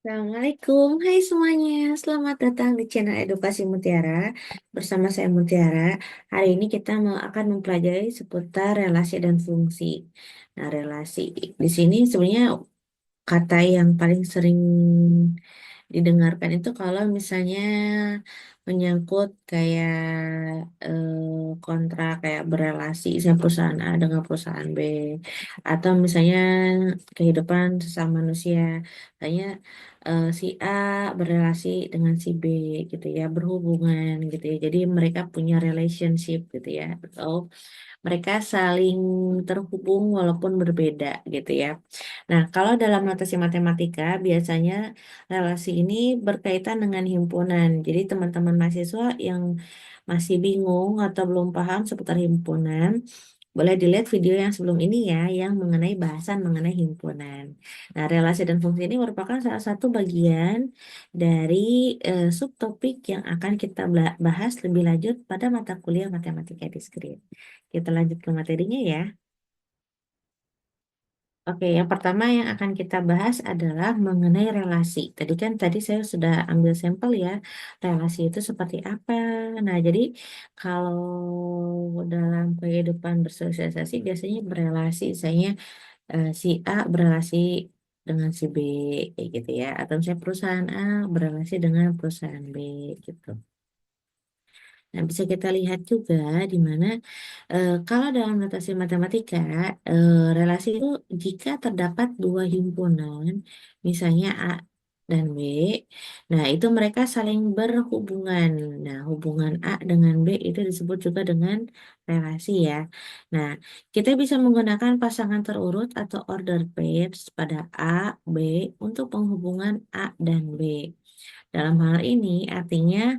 Assalamualaikum, hai semuanya. Selamat datang di channel Edukasi Mutiara. Bersama saya Mutiara. Hari ini kita akan mempelajari seputar relasi dan fungsi. Nah, relasi di sini sebenarnya kata yang paling sering didengarkan itu kalau misalnya menyangkut kayak kontrak kayak berelasi misalnya perusahaan A dengan perusahaan B atau misalnya kehidupan sesama manusia misalnya si A berelasi dengan si B gitu ya berhubungan gitu ya jadi mereka punya relationship gitu ya atau mereka saling terhubung walaupun berbeda gitu ya. Nah, kalau dalam notasi matematika biasanya relasi ini berkaitan dengan himpunan. Jadi teman-teman mahasiswa yang masih bingung atau belum paham seputar himpunan, boleh dilihat video yang sebelum ini ya, yang mengenai bahasan mengenai himpunan. Nah, relasi dan fungsi ini merupakan salah satu bagian dari subtopik yang akan kita bahas lebih lanjut pada mata kuliah matematika diskrit. Kita lanjut ke materinya ya. Oke, yang pertama yang akan kita bahas adalah mengenai relasi. Tadi saya sudah ambil sampel ya, relasi itu seperti apa. Nah, jadi kalau dalam kehidupan bersosialisasi biasanya berelasi, misalnya si A berelasi dengan si B, kayak gitu ya. Atau misalnya perusahaan A berelasi dengan perusahaan B, gitu. Nah, bisa kita lihat juga di mana kalau dalam notasi matematika, relasi itu jika terdapat dua himpunan, misalnya A dan B, nah itu mereka saling berhubungan. Nah, hubungan A dengan B itu disebut juga dengan relasi ya. Nah, kita bisa menggunakan pasangan terurut atau order pairs pada A, B untuk penghubungan A dan B. Dalam hal ini artinya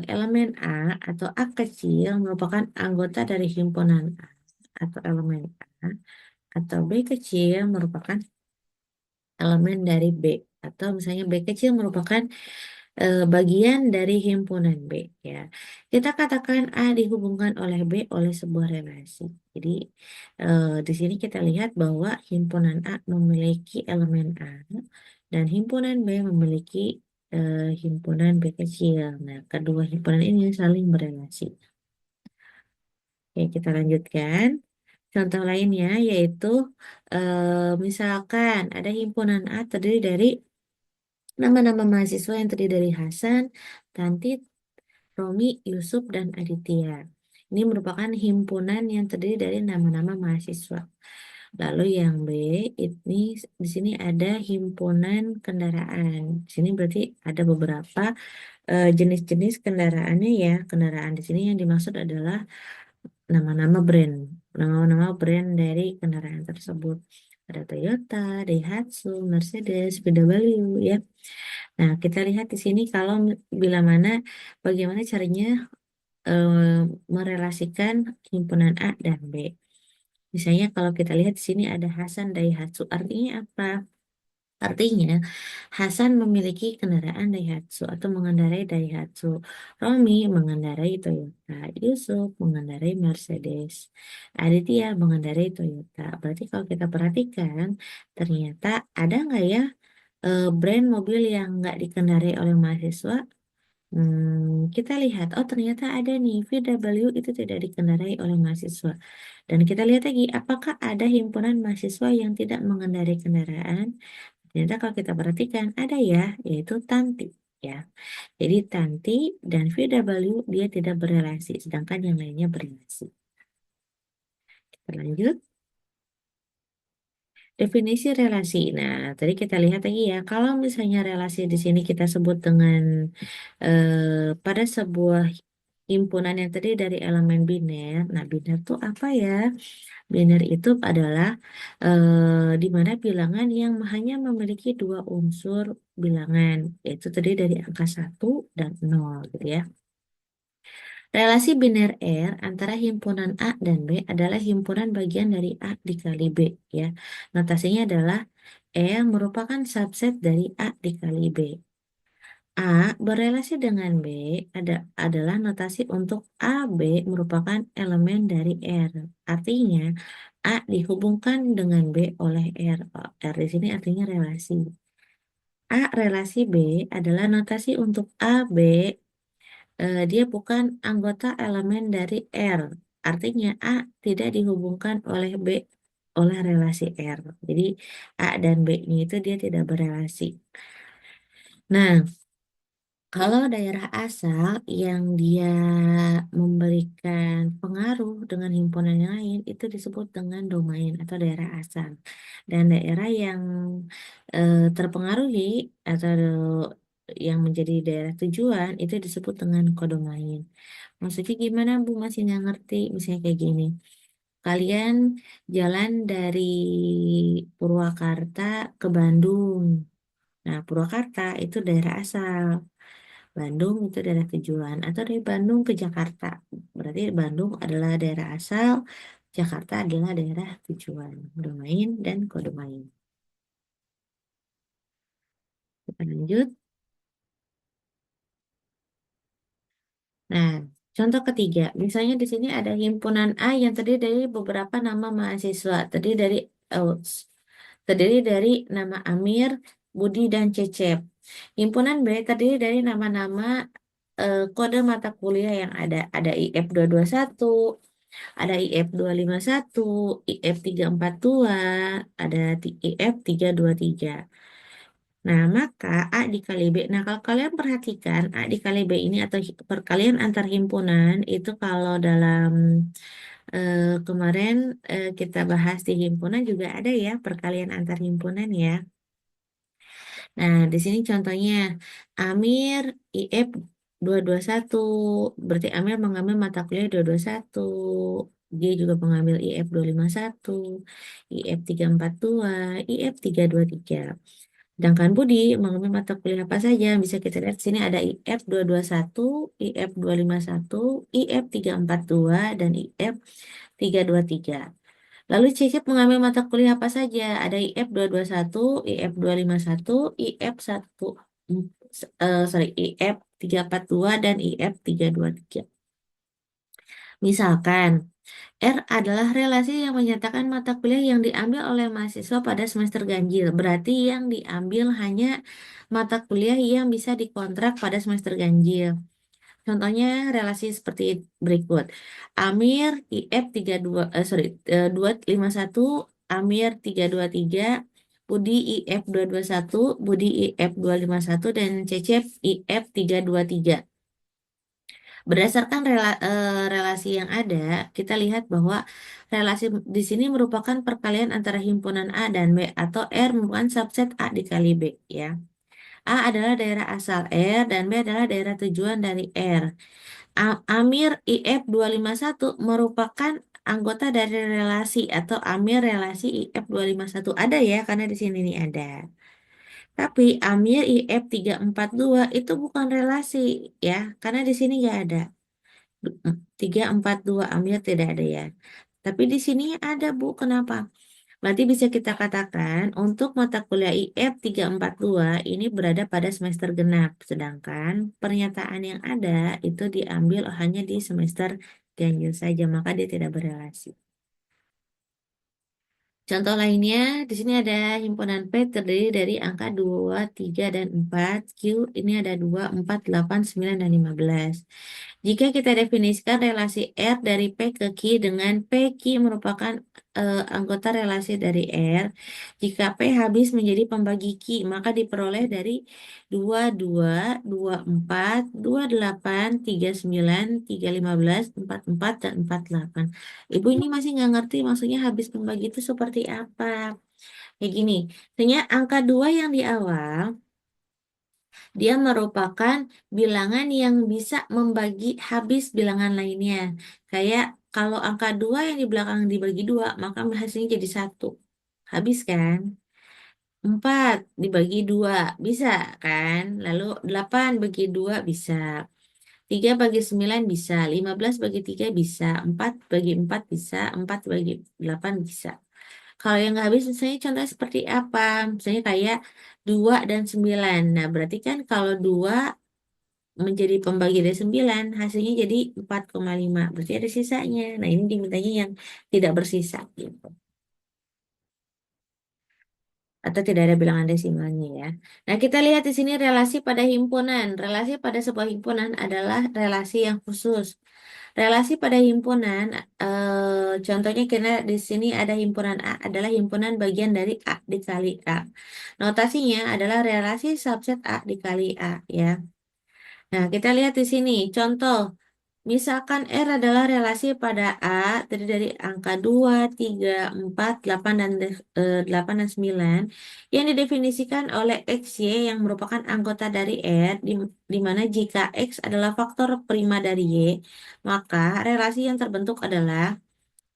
elemen A atau A kecil merupakan anggota dari himpunan A atau elemen A atau B kecil merupakan elemen dari B atau misalnya B kecil merupakan bagian dari himpunan B ya. Kita katakan A dihubungkan oleh B oleh sebuah relasi. Jadi di sini kita lihat bahwa himpunan A memiliki elemen A dan himpunan B memiliki himpunan B kecil. Nah, kedua himpunan ini saling berelasi. Oke, kita lanjutkan. Contoh lainnya yaitu misalkan ada himpunan A terdiri dari nama-nama mahasiswa yang terdiri dari Hasan, Tanti, Romi, Yusuf, dan Aditya. Ini merupakan himpunan yang terdiri dari nama-nama mahasiswa. Lalu yang B, ini di sini ada himpunan kendaraan. Di sini berarti ada beberapa jenis-jenis kendaraannya ya. Kendaraan di sini yang dimaksud adalah nama-nama brand, nama-nama brand dari kendaraan tersebut. Ada Toyota, Daihatsu, Mercedes, VW ya. Nah, kita lihat di sini kalau bila mana bagaimana caranya eh, merelasikan himpunan A dan B. Misalnya kalau kita lihat di sini ada Hasan Daihatsu, artinya apa? Artinya, Hasan memiliki kendaraan Daihatsu atau mengendarai Daihatsu. Romi mengendarai Toyota. Yusuf mengendarai Mercedes. Aditya mengendarai Toyota. Berarti kalau kita perhatikan, ternyata ada nggak ya brand mobil yang nggak dikendarai oleh mahasiswa? Kita lihat, oh ternyata ada nih, VW itu tidak dikendarai oleh mahasiswa. Dan kita lihat lagi, apakah ada himpunan mahasiswa yang tidak mengendarai kendaraan? Ternyata kalau kita perhatikan ada ya, yaitu Tanti ya. Jadi Tanti dan VW dia tidak berelasi, sedangkan yang lainnya berelasi. Kita lanjut. Definisi relasi. Nah, tadi kita lihat lagi ya, kalau misalnya relasi di sini kita sebut dengan pada sebuah himpunan yang terdiri dari elemen biner. Nah, biner itu apa ya? Biner itu adalah di mana bilangan yang hanya memiliki dua unsur bilangan, yaitu terdiri dari angka satu dan 0 gitu ya. Relasi biner R antara himpunan A dan B adalah himpunan bagian dari A dikali B ya. Notasinya adalah R merupakan subset dari A dikali B. A berelasi dengan B adalah notasi untuk AB merupakan elemen dari R. Artinya A dihubungkan dengan B oleh R. R di sini artinya relasi. A relasi B adalah notasi untuk A, B, dia bukan anggota elemen dari R. Artinya A tidak dihubungkan oleh B oleh relasi R. Jadi A dan B-nya itu dia tidak berelasi. Nah, kalau daerah asal yang dia memberikan pengaruh dengan himpunan yang lain itu disebut dengan domain atau daerah asal. Dan daerah yang terpengaruhi atau yang menjadi daerah tujuan itu disebut dengan kodomain. Maksudnya gimana Bu? Masih nggak ngerti? Misalnya kayak gini. Kalian jalan dari Purwakarta ke Bandung. Nah, Purwakarta itu daerah asal. Bandung itu daerah tujuan atau dari Bandung ke Jakarta. Berarti Bandung adalah daerah asal, Jakarta adalah daerah tujuan. Domain dan kodomain. Kita lanjut. Nah, contoh ketiga, misalnya di sini ada himpunan A yang terdiri dari beberapa nama mahasiswa, oh, terdiri dari nama Amir, Budi, dan Cecep. Himpunan B terdiri dari nama-nama kode mata kuliah yang ada. Ada IF 221, ada IF 251, IF 342, ada IF 323. Nah, maka A dikali B. Nah, kalau kalian perhatikan A dikali B ini atau perkalian antar himpunan itu kalau dalam kemarin kita bahas di himpunan juga ada ya perkalian antar himpunan ya. Nah, di sini contohnya Amir IF 221. Berarti Amir mengambil mata kuliah 221. Dia juga mengambil IF 251, IF 342, IF 323. Sedangkan Budi mengambil mata kuliah apa saja? Bisa kita lihat di sini ada IF 221, IF 251, IF 342, dan IF 323. Lalu Cicip mengambil mata kuliah apa saja? Ada IF 221, IF 251, IF 1, IF 342, dan IF 323. Misalkan, R adalah relasi yang menyatakan mata kuliah yang diambil oleh mahasiswa pada semester ganjil. Berarti yang diambil hanya mata kuliah yang bisa dikontrak pada semester ganjil. Contohnya relasi seperti berikut. Amir IF 251, Amir 323, Budi IF 221, Budi IF 251, dan Cecep IF 323. Berdasarkan relasi yang ada, kita lihat bahwa relasi di sini merupakan perkalian antara himpunan A dan B atau R merupakan subset A dikali B ya. A adalah daerah asal R dan B adalah daerah tujuan dari R. Amir IF 251 merupakan anggota dari relasi atau Amir relasi IF 251. Ada ya, karena di sini nih ada. Tapi Amir IF 342 itu bukan relasi ya, karena di sini nggak ada. 342 Amir tidak ada ya. Tapi di sini ada Bu, kenapa? Berarti bisa kita katakan untuk mata kuliah IF 342 ini berada pada semester genap. Sedangkan pernyataan yang ada itu diambil hanya di semester ganjil saja, maka dia tidak berelasi. Contoh lainnya, di sini ada himpunan P terdiri dari angka 2, 3, dan 4. Q ini ada 2, 4, 8, 9, dan 15. Jika kita definisikan relasi R dari P ke Q dengan P Q merupakan anggota relasi dari R, jika P habis menjadi pembagi Q, maka diperoleh dari 2, 2, 2, 4, 2, 8, 3, 9, 3, 15, 4, 4, dan 4, 8. Ibu ini masih nggak ngerti maksudnya habis pembagi itu seperti apa. Kayak gini, sebenarnya angka 2 yang di awal, dia merupakan bilangan yang bisa membagi habis bilangan lainnya. Kayak kalau angka 2 yang di belakang dibagi 2, maka hasilnya jadi 1. Habis kan? 4 dibagi 2, bisa kan? Lalu 8 bagi 2 bisa. 3 bagi 9 bisa. 15 bagi 3 bisa. 4 bagi 4 bisa. 4 bagi 8 bisa. Kalau yang nggak habis misalnya contohnya seperti apa? Misalnya kayak 2 dan 9. Nah, berarti kan kalau 2 menjadi pembagi dari 9, hasilnya jadi 4,5. Berarti ada sisanya. Nah, ini dimintanya yang tidak bersisa gitu. atau tidak ada bilangan desimalnya ya. Nah, kita lihat di sini relasi pada himpunan. Relasi pada sebuah himpunan adalah relasi yang khusus. Relasi pada himpunan, contohnya kita di sini ada himpunan A adalah himpunan bagian dari A dikali A. Notasinya adalah relasi subset A dikali A ya. Nah, kita lihat di sini contoh. Misalkan R adalah relasi pada A terdiri dari angka 2, 3, 4, 8 8 dan 9 yang didefinisikan oleh XY yang merupakan anggota dari R di mana jika X adalah faktor prima dari Y, maka relasi yang terbentuk adalah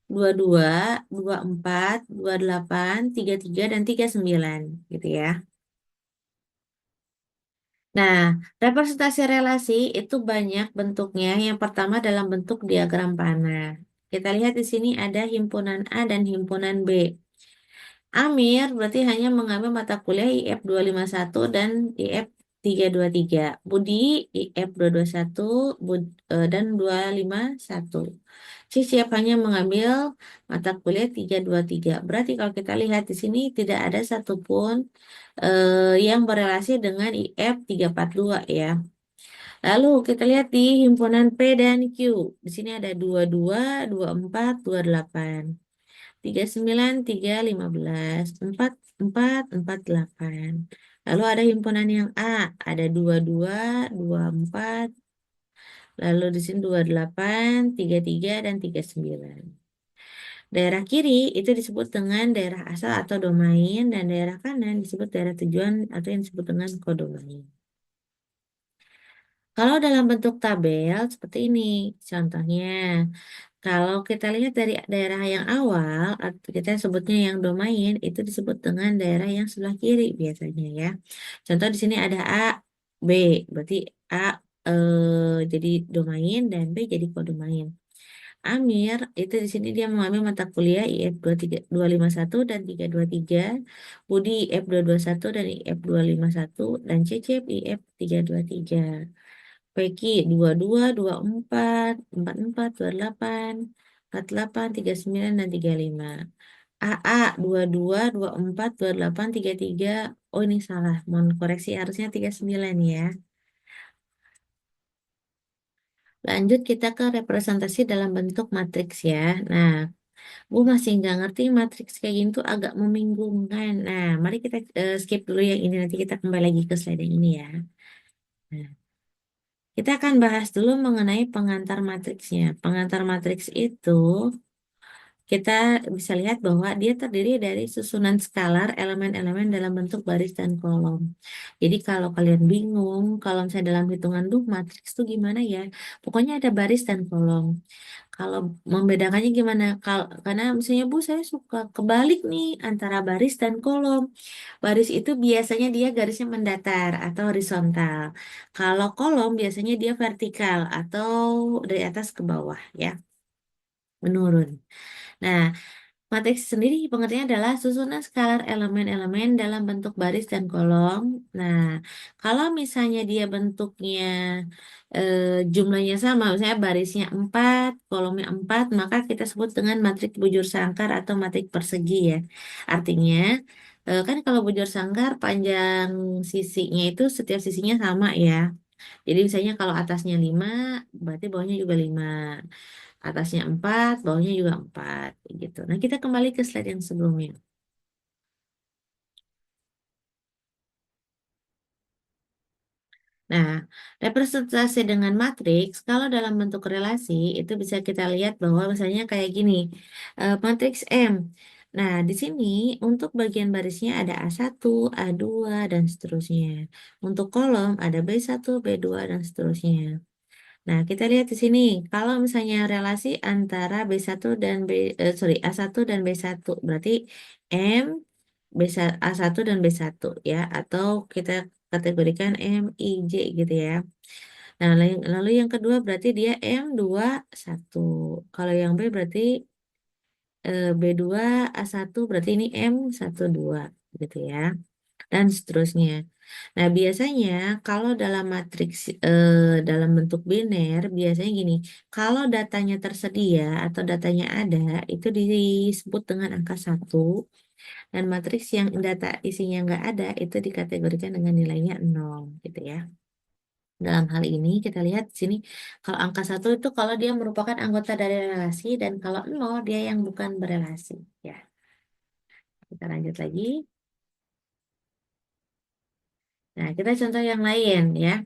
22, 24, 28, 33 dan 39 gitu ya. Nah, representasi relasi itu banyak bentuknya. Yang pertama dalam bentuk diagram panah. Kita lihat di sini ada himpunan A dan himpunan B. Amir berarti hanya mengambil mata kuliah IF 251 dan IF 323. Budi IF 221 dan 251. Cicip hanya mengambil mata kuliah 323. Berarti kalau kita lihat di sini tidak ada satupun yang berelasi dengan IF 342 ya. Lalu kita lihat di himpunan P dan Q. Di sini ada 22, 24, 28, 39, 3, 15, 4, 4, 4, 8. Lalu ada himpunan yang A, ada 22, 24, lalu di sini 28, 33, dan 39. Daerah kiri itu disebut dengan daerah asal atau domain, dan daerah kanan disebut daerah tujuan atau yang disebut dengan kodomain. Kalau dalam bentuk tabel seperti ini, contohnya, kalau kita lihat dari daerah yang awal, atau kita sebutnya yang domain, itu disebut dengan daerah yang sebelah kiri biasanya ya. Contoh di sini ada A, B, berarti A jadi domain dan B jadi kodomain. Amir itu di sini dia mengambil mata kuliah IF 231 dan 323, Budi IF 221 dan IF 251, dan Cecep IF 323. Peki 22, 24, 44, 28, 48, 39, dan 35. AA 22, 24, 28, 33. Oh ini salah, mohon koreksi harusnya 39 ya. Lanjut kita ke representasi dalam bentuk matriks ya. Nah, gue masih nggak ngerti matriks kayak gini tuh agak membingungkan. Nah, mari kita skip dulu yang ini, nanti kita kembali lagi ke slide yang ini ya. Nah, kita akan bahas dulu mengenai pengantar matriksnya. Pengantar matriks itu kita bisa lihat bahwa dia terdiri dari susunan skalar elemen-elemen dalam bentuk baris dan kolom. Jadi kalau kalian bingung, kalau misalnya dalam hitungan duh matriks itu gimana ya? Pokoknya ada baris dan kolom. Kalau membedakannya gimana? Kalau karena misalnya Bu saya suka kebalik nih antara baris dan kolom. Baris itu biasanya dia garisnya mendatar atau horizontal. Kalau kolom biasanya dia vertikal atau dari atas ke bawah ya, menurun. Nah, matriks sendiri pengertiannya adalah susunan skalar elemen-elemen dalam bentuk baris dan kolom. Nah, kalau misalnya dia bentuknya eh, jumlahnya sama, misalnya barisnya 4, kolomnya 4, maka kita sebut dengan matriks bujur sangkar atau matriks persegi ya. Artinya, kan kalau bujur sangkar panjang sisinya itu setiap sisinya sama ya. Jadi misalnya kalau atasnya 5, berarti bawahnya juga 5. Atasnya 4, bawahnya juga 4 gitu. Nah, kita kembali ke slide yang sebelumnya. Nah, representasi dengan matriks, kalau dalam bentuk relasi, itu bisa kita lihat bahwa misalnya kayak gini, matriks M. Nah, di sini untuk bagian barisnya ada A1, A2, dan seterusnya. Untuk kolom ada B1, B2, dan seterusnya. Nah, kita lihat di sini, kalau misalnya relasi antara B1 dan A1 dan B1, berarti M, A1 dan B1 ya, atau kita kategorikan M, I, J gitu ya. Nah, lalu yang kedua berarti dia M21. Kalau yang B berarti B2, A1 berarti ini M12 gitu ya, dan seterusnya. Nah, biasanya kalau dalam matriks dalam bentuk biner, biasanya gini, kalau datanya tersedia atau datanya ada, itu disebut dengan angka 1. Dan matriks yang data isinya nggak ada itu dikategorikan dengan nilainya 0 gitu ya. Dalam hal ini kita lihat di sini kalau angka satu itu kalau dia merupakan anggota dari relasi dan kalau 0 dia yang bukan berelasi ya. Kita lanjut lagi. Nah, kita contoh yang lain ya.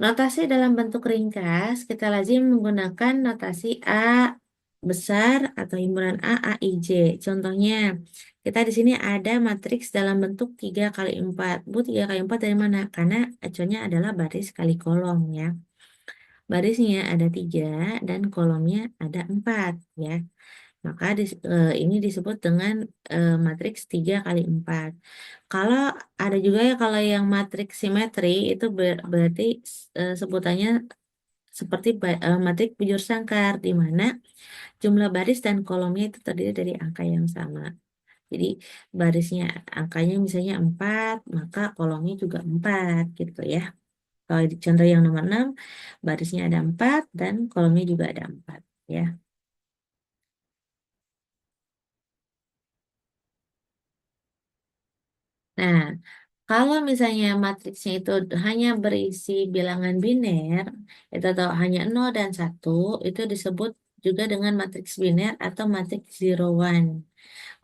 Notasi dalam bentuk ringkas, kita lazim menggunakan notasi A besar atau himpunan A, A, I, J. Contohnya, kita di sini ada matriks dalam bentuk 3 kali 4. Bu, 3 kali 4 dari mana? Karena acuannya adalah baris kali kolom ya. Barisnya ada 3 dan kolomnya ada 4 ya. Maka ini disebut dengan matriks 3 kali 4. Kalau ada juga ya kalau yang matriks simetri itu berarti sebutannya seperti matriks bujur sangkar di mana jumlah baris dan kolomnya itu terdiri dari angka yang sama. Jadi barisnya angkanya misalnya 4, maka kolomnya juga 4 gitu ya. Kalau di contoh yang nomor 6, barisnya ada 4 dan kolomnya juga ada 4 ya. Nah, kalau misalnya matriksnya itu hanya berisi bilangan biner, itu atau hanya 0 dan 1, itu disebut juga dengan matriks biner atau matriks zero one.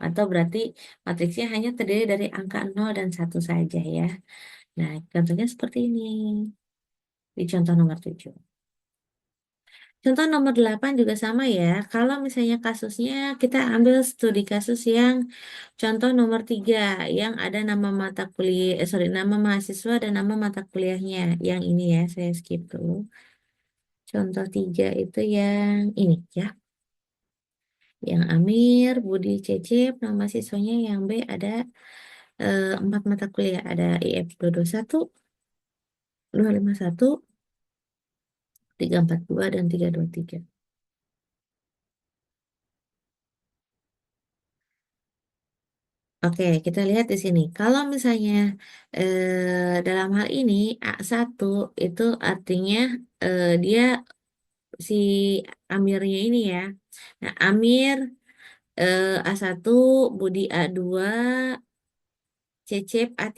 Atau berarti matriksnya hanya terdiri dari angka 0 dan 1 saja ya. Nah, contohnya seperti ini. Di contoh nomor 7. Contoh nomor 8 juga sama ya. Kalau misalnya kasusnya kita ambil studi kasus yang contoh nomor 3 yang ada nama mata kuliah, nama mahasiswa dan nama mata kuliahnya. Yang ini ya, saya skip dulu. Contoh 3 itu yang ini ya. Yang Amir, Budi, Cecep, nama siswanya yang B ada 4 mata kuliah. Ada IF 221, 251, 342 dan 323. Oke, kita lihat di sini. Kalau misalnya dalam hal ini A1 itu artinya dia si Amirnya ini ya. Nah, Amir A1, Budi A2, Cecep A3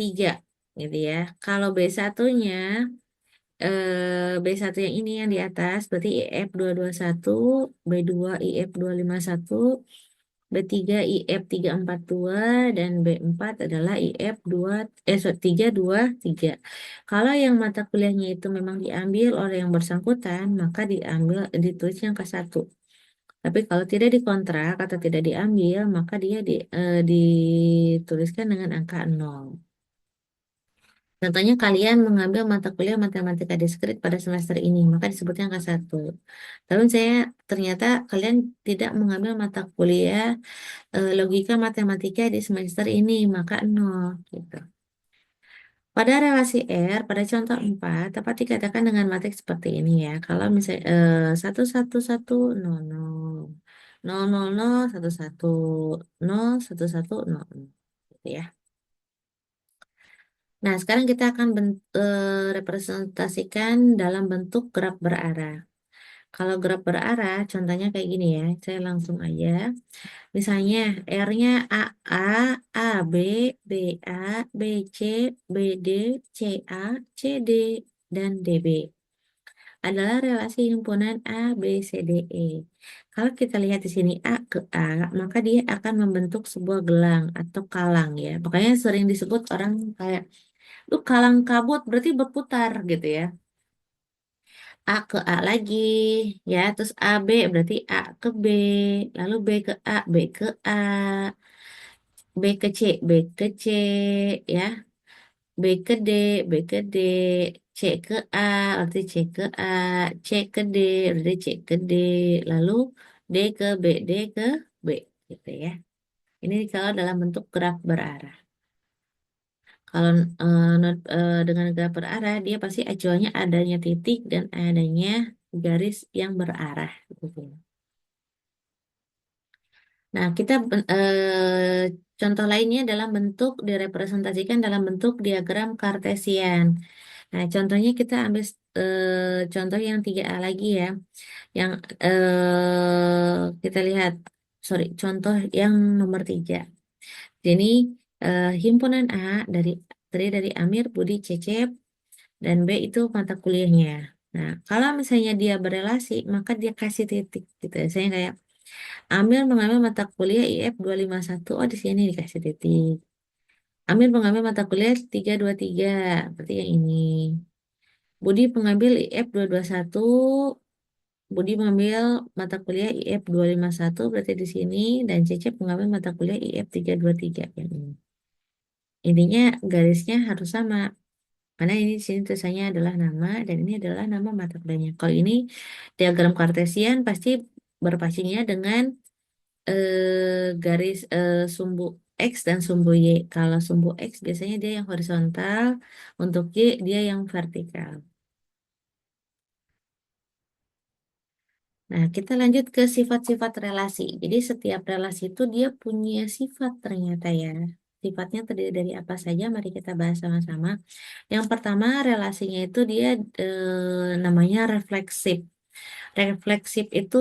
gitu ya. Kalau B1-nya B1 yang ini yang di atas berarti IF 221, B2 IF 251, B3 IF 342 dan B4 adalah IF 2 323. Kalau yang mata kuliahnya itu memang diambil oleh yang bersangkutan, maka ditulis yang ke satu. Tapi kalau tidak dikontrak atau tidak diambil, maka dia dituliskan dengan angka 0. Contohnya kalian mengambil mata kuliah matematika diskrit pada semester ini, maka disebutnya angka satu. Lalu ternyata kalian tidak mengambil mata kuliah logika matematika di semester ini, maka 0 gitu. Pada relasi R, pada contoh 4 dapat dikatakan dengan matriks seperti ini ya. Kalau misalnya 1, 1, 1, 0, 0, 0, 0, 0, 1, 1, 0, 1, 1, 0, gitu ya. Nah, sekarang kita akan representasikan dalam bentuk graf berarah. Kalau graf berarah, contohnya kayak gini ya. Saya langsung aja. Misalnya R-nya AA, AB, BA, BC, BD, CA, CD, dan DB adalah relasi himpunan A, B, C, D, E. Kalau kita lihat di sini A ke A, maka dia akan membentuk sebuah gelang atau kalang ya. Makanya sering disebut orang kayak, lu kalang kabut berarti berputar gitu ya. A ke A lagi ya, terus A B berarti A ke B, lalu B ke A, B ke A, B ke C, B ke C ya, B ke D, B ke D, C ke A berarti C ke A, C ke D berarti C ke D, lalu D ke B, D ke B gitu ya. Ini kalau dalam bentuk graf berarah. Kalau dengan graf berarah, dia pasti acuannya adanya titik dan adanya garis yang berarah. Gitu. Nah, contoh lainnya dalam bentuk direpresentasikan dalam bentuk diagram kartesian. Nah, contohnya kita ambil contoh yang 3A lagi ya. Yang kita lihat, sorry, contoh yang nomor 3. Jadi himpunan A dari terdiri dari Amir, Budi, Cecep, dan B itu mata kuliahnya. Nah, kalau misalnya dia berelasi, maka dia kasih titik gitu. Saya kayak Amir mengambil mata kuliah IF 251, oh di sini dikasih titik. Amir mengambil mata kuliah 323, berarti yang ini. Budi mengambil IF 221, Budi mengambil mata kuliah IF 251, berarti di sini. Dan Cecep mengambil mata kuliah IF 323, yang ini. Intinya garisnya harus sama. Karena ini di sini tulisannya adalah nama dan ini adalah nama mata kuliahnya. Kalau ini diagram kartesian pasti berpacinya dengan garis sumbu X dan sumbu Y. Kalau sumbu X biasanya dia yang horizontal, untuk Y dia yang vertikal. Nah, kita lanjut ke sifat-sifat relasi. Jadi setiap relasi itu dia punya sifat ternyata ya. Sifatnya terdiri dari apa saja? Mari kita bahas sama-sama. Yang pertama, relasinya itu dia namanya refleksif. Refleksif itu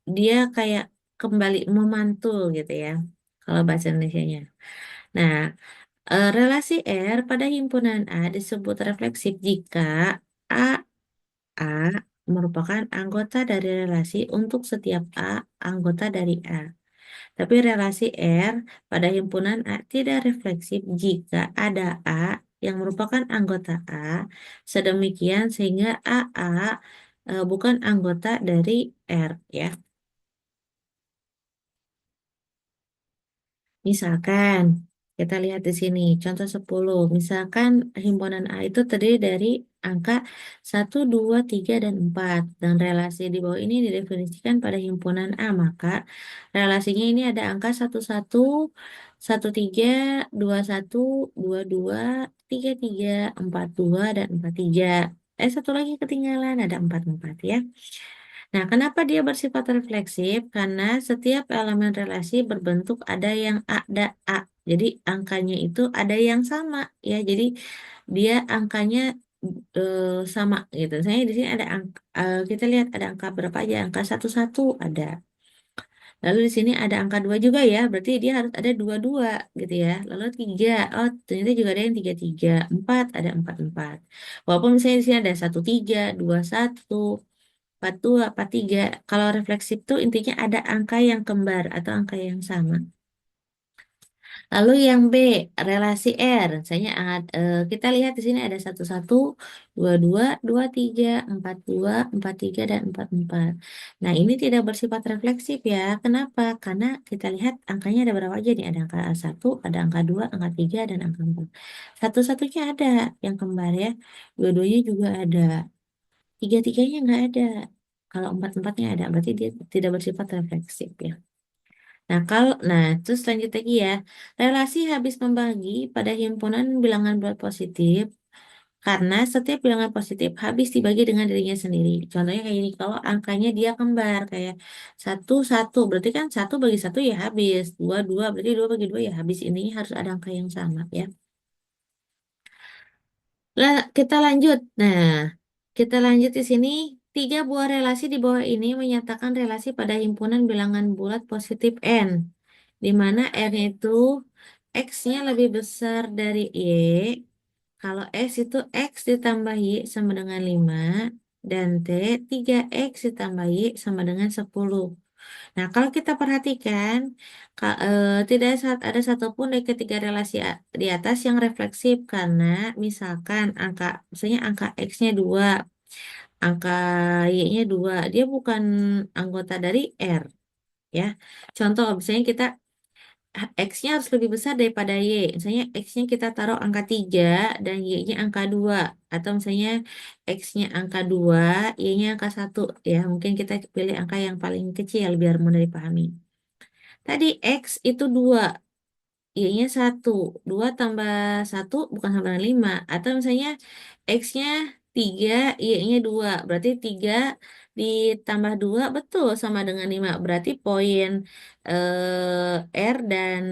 dia kayak kembali memantul gitu ya. Kalau bahasa Indonesianya. Nah, relasi R pada himpunan A disebut refleksif jika A A merupakan anggota dari relasi untuk setiap A anggota dari A. Tapi relasi R pada himpunan A tidak refleksif jika ada A yang merupakan anggota A, sedemikian sehingga AA bukan anggota dari R ya. Misalkan, kita lihat di sini, contoh 10. Misalkan himpunan A itu terdiri dari angka 1, 2, 3 dan 4. Dan relasi di bawah ini didefinisikan pada himpunan A. Maka relasinya ini ada angka 11, 13, 21, 22, 33, 42, dan 43. Satu lagi ketinggalan, ada 44 ya. Nah, kenapa dia bersifat refleksif? Karena setiap elemen relasi berbentuk ada yang ada A. Jadi angkanya itu ada yang sama ya. Jadi dia angkanya sama gitu. Saya di sini ada angka, kita lihat ada angka berapa aja? Angka 11 ada. Lalu di sini ada angka 2 juga ya. Berarti dia harus ada 22 gitu ya. Lalu 3. Oh, ternyata juga ada yang 33. 4 ada 44. Walaupun misalnya di sini ada 13, 21, 42, 43. Kalau refleksif tuh intinya ada angka yang kembar atau angka yang sama. Lalu yang B, relasi R. Misalnya kita lihat di sini ada 11, 22, 23, 42, 43, dan 44. Nah, ini tidak bersifat refleksif ya. Kenapa? Karena kita lihat angkanya ada berapa aja nih. Ada angka 1, ada angka 2, angka 3, dan angka 4. Satu-satunya ada yang kembar ya. Dua-duanya juga ada. Tiga-tiganya nggak ada. Kalau empat-empatnya ada, berarti dia tidak bersifat refleksif ya. Terus lanjut lagi ya. Relasi habis membagi pada himpunan bilangan bulat positif karena setiap bilangan positif habis dibagi dengan dirinya sendiri. Contohnya kayak ini, kalau angkanya dia kembar kayak 1, 1, berarti kan 1 bagi 1 ya habis. 2, 2, berarti 2 bagi 2 ya habis. Intinya harus ada angka yang sama ya. Lah, kita lanjut. Nah, kita lanjut di sini. Tiga buah relasi di bawah ini menyatakan relasi pada himpunan bilangan bulat positif N, di mana R-nya itu X-nya lebih besar dari Y. Kalau X itu X ditambah Y sama dengan 5, dan T 3X ditambah Y sama dengan 10. Nah, kalau kita perhatikan, tidak ada satupun dari ketiga relasi di atas yang refleksif karena misalkan misalnya angka X-nya 2, angka Y-nya 2, dia bukan anggota dari R ya. Contoh, misalnya X-nya harus lebih besar daripada Y. Misalnya X-nya kita taruh angka 3 dan Y-nya angka 2. Atau misalnya X-nya angka 2, Y-nya angka 1. Ya, mungkin kita pilih angka yang paling kecil biar mudah dipahami. Tadi X itu 2, Y-nya 1. 2 tambah 1 bukan sama dengan 5. Atau misalnya X-nya 3, Y-nya 2. Berarti 3 ditambah 2 betul sama dengan 5. Berarti poin R dan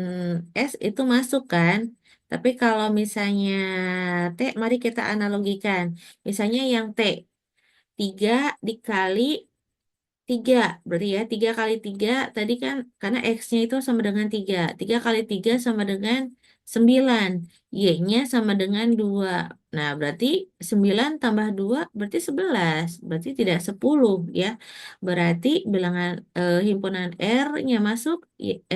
S itu masuk kan. Tapi kalau misalnya T, mari kita analogikan. Misalnya yang T, 3 dikali 3 berarti ya 3 kali 3 tadi kan karena X-nya itu sama dengan 3 3 kali 3 sama dengan 9, Y-nya sama dengan 2. Nah berarti 9 tambah 2 berarti 11, berarti tidak 10 ya. Berarti bilangan himpunan R-nya masuk,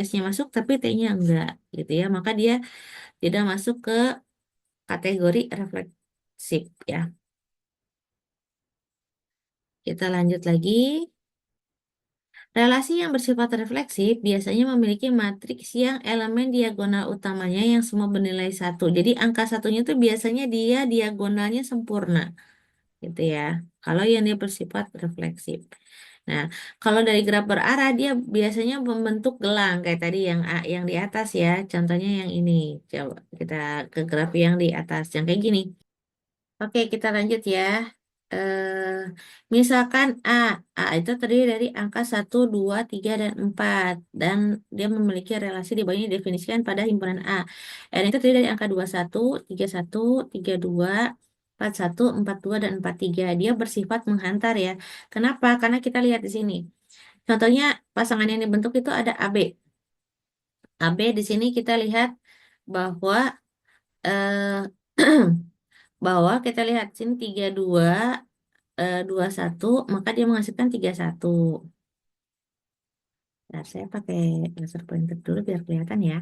S-nya masuk tapi T-nya enggak gitu ya. Maka dia tidak masuk ke kategori refleksif ya. Kita lanjut lagi. Relasi yang bersifat refleksif biasanya memiliki matriks yang elemen diagonal utamanya yang semua bernilai satu. Jadi angka satunya itu biasanya dia diagonalnya sempurna, gitu ya. Kalau yang dia bersifat refleksif. Nah, kalau dari graf berarah dia biasanya membentuk gelang kayak tadi yang di atas ya. Contohnya yang ini. Coba kita ke graf yang di atas yang kayak gini. Oke, kita lanjut ya. Misalkan A itu terdiri dari angka 1, 2, 3 dan 4. Dan dia memiliki relasi di bawahnya didefinisikan pada himpunan A. R itu terdiri dari angka 21, 31, 32, 41, 42 dan 43. Dia bersifat menghantar ya. Kenapa? Karena kita lihat di sini. Contohnya pasangan yang dibentuk itu ada AB. AB di sini kita lihat bahwa eh, bahwa kita lihat sini 32 21 maka dia menghasilkan 31. Nah, saya pakai laser pointer dulu biar kelihatan ya.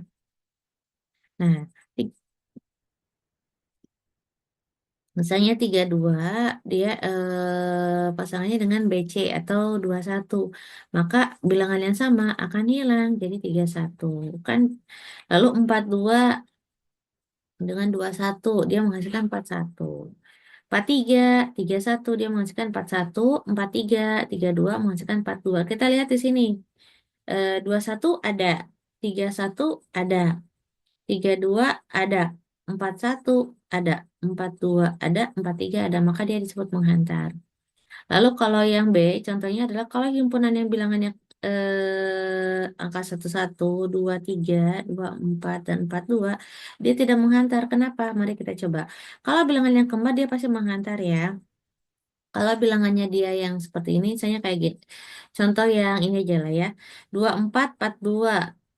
Nah, ti- misalnya 32 dia pasangannya dengan BC atau 21 maka bilangan yang sama akan hilang jadi 31 kan. Lalu 42 dengan 21 dia menghasilkan 41. 43, 31 dia menghasilkan 41, 43, 32 menghasilkan 42. Kita lihat di sini. 21 ada, 31 ada, 32 ada, 41 ada, 42 ada, 43 ada, maka dia disebut menghantar. Lalu kalau yang B, contohnya adalah kalau himpunan yang bilangannya angka 11, 23, 24 dan 42, dia tidak menghantar. Kenapa? Mari kita coba. Kalau bilangan yang kembar dia pasti menghantar ya. Kalau bilangannya dia yang seperti ini, misalnya kayak gitu. Contoh yang ini aja lah ya. 24, 42.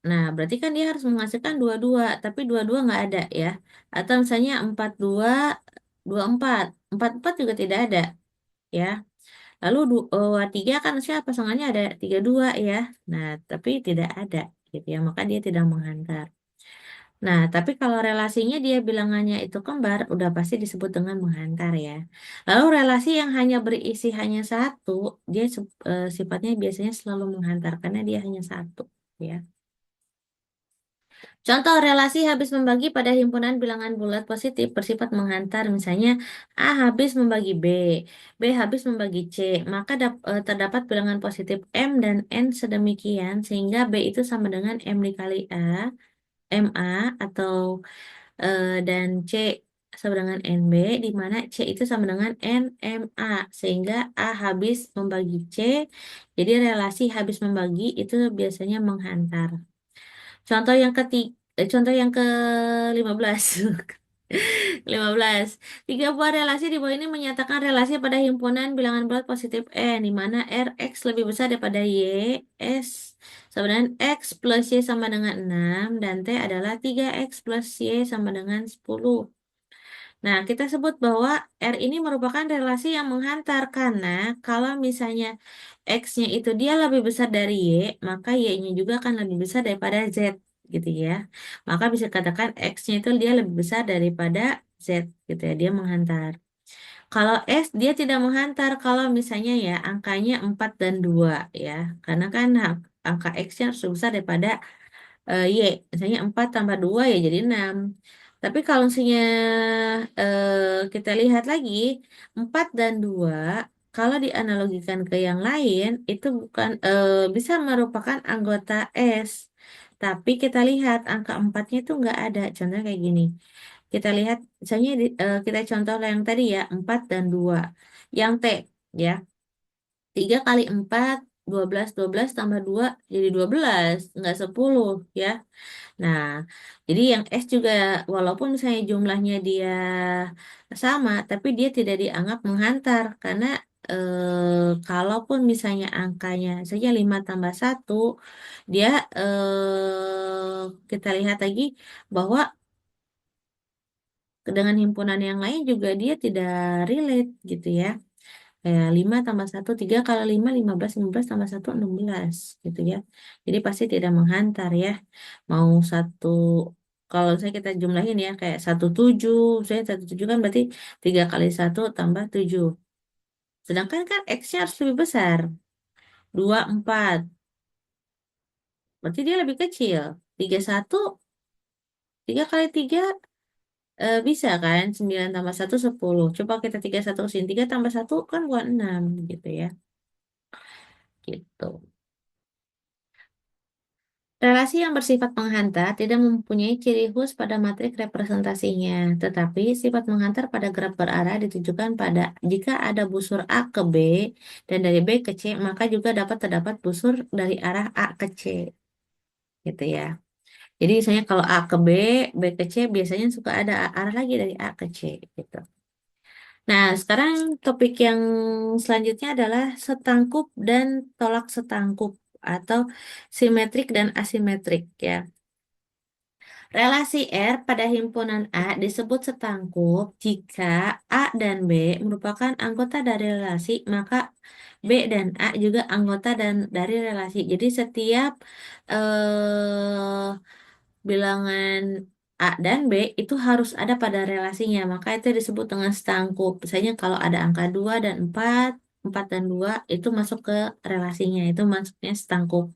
Nah, berarti kan dia harus menghasilkan 22, tapi 22 nggak ada ya. Atau misalnya 42, 24. 44 juga tidak ada ya. Lalu 3 kan siapa pasangannya ada 32 ya. Nah, tapi tidak ada gitu ya. Maka dia tidak menghantar. Nah, tapi kalau relasinya dia bilangannya itu kembar, udah pasti disebut dengan menghantar ya. Lalu relasi yang hanya berisi hanya satu, dia sifatnya biasanya selalu menghantar karena dia hanya satu ya. Contoh relasi habis membagi pada himpunan bilangan bulat positif bersifat menghantar, misalnya A habis membagi B, B habis membagi C, maka terdapat bilangan positif M dan N sedemikian sehingga B itu sama dengan M dikali A, MA atau dan C sama dengan NB, di mana C itu sama dengan NMA, sehingga A habis membagi C, jadi relasi habis membagi itu biasanya menghantar. Contoh yang contoh yang ke-15. 15. Tiga buah relasi di bawah ini menyatakan relasi pada himpunan bilangan bulat positif N, di mana Rx lebih besar daripada Y, S sama dengan X plus Y sama dengan 6, dan T adalah 3X plus Y sama dengan 10. Nah, kita sebut bahwa R ini merupakan relasi yang menghantar karena kalau misalnya X-nya itu dia lebih besar dari Y, maka Y-nya juga akan lebih besar daripada Z, gitu ya. Maka bisa katakan X-nya itu dia lebih besar daripada Z, gitu ya. Dia menghantar. Kalau S dia tidak menghantar kalau misalnya ya angkanya 4 dan 2 ya. Karena kan angka X-nya harus lebih besar daripada Y, misalnya 4 tambah 2 ya jadi 6. Tapi kalau misalnya kita lihat lagi, 4 dan 2 kalau dianalogikan ke yang lain, itu bukan bisa merupakan anggota S. Tapi kita lihat angka 4-nya itu nggak ada. Contohnya kayak gini. Kita lihat, misalnya kita contoh yang tadi ya, 4 dan 2. Yang T, ya. 3 kali 4, 12 12 tambah 2 jadi 12 nggak 10 ya. Nah, jadi yang S juga walaupun misalnya jumlahnya dia sama, tapi dia tidak dianggap menghantar karena kalaupun misalnya angkanya saja 5 tambah satu, dia kita lihat lagi bahwa dengan himpunan yang lain juga dia tidak relate gitu ya. Kayak 5 tambah satu 3 kali 5, 15, 15 tambah satu 16 gitu ya. Jadi pasti tidak menghantar ya. Mau satu, kalau saya kita jumlahin ya, kayak 17, saya 17 kan berarti 3 kali satu tambah 7. Sedangkan kan X-nya harus lebih besar, 24. Berarti dia lebih kecil. 31, 3 kali 3 bisa kan? 9 tambah satu 10. Coba kita 31 sini. 3 tambah satu kan bukan 6 gitu ya. Gitu. Relasi yang bersifat menghantar tidak mempunyai ciri khusus pada matriks representasinya, tetapi sifat menghantar pada graf berarah ditujukan pada jika ada busur A ke B dan dari B ke C, maka juga dapat terdapat busur dari arah A ke C, gitu ya. Jadi misalnya kalau A ke B, B ke C biasanya suka ada arah lagi dari A ke C, gitu. Nah, sekarang topik yang selanjutnya adalah setangkup dan tolak setangkup atau simetrik dan asimetrik ya. Relasi R pada himpunan A disebut setangkup jika A dan B merupakan anggota dari relasi, maka B dan A juga anggota dan dari relasi. Jadi setiap bilangan A dan B itu harus ada pada relasinya, maka itu disebut dengan setangkup. Misalnya kalau ada angka 2 dan 4, 4 dan 2 itu masuk ke relasinya, itu masuknya setangkup.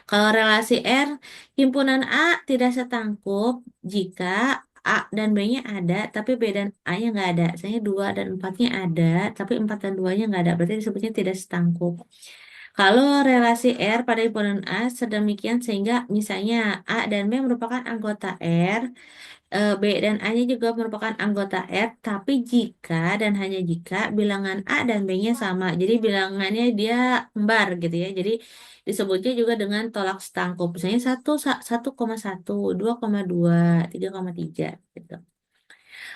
Kalau relasi R, himpunan A tidak setangkup jika A dan B-nya ada, tapi B dan A-nya nggak ada. Misalnya 2 dan 4-nya ada, tapi 4 dan 2-nya nggak ada. Berarti disebutnya tidak setangkup. Kalau relasi R pada himpunan A sedemikian sehingga misalnya A dan B merupakan anggota R, B dan A-nya juga merupakan anggota R, tapi jika dan hanya jika bilangan A dan B-nya sama. Jadi bilangannya dia kembar gitu ya. Jadi disebutnya juga dengan tolak setangkup. Misalnya 1,1, 2,2, 3,3 gitu.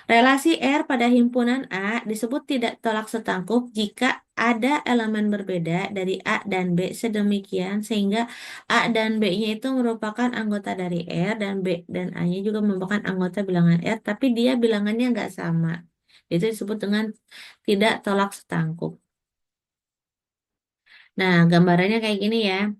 Relasi R pada himpunan A disebut tidak tolak setangkup jika ada elemen berbeda dari A dan B sedemikian sehingga A dan B-nya itu merupakan anggota dari R dan B dan A-nya juga merupakan anggota bilangan R, tapi dia bilangannya nggak sama. Itu disebut dengan tidak tolak setangkup. Nah, gambarannya kayak gini ya.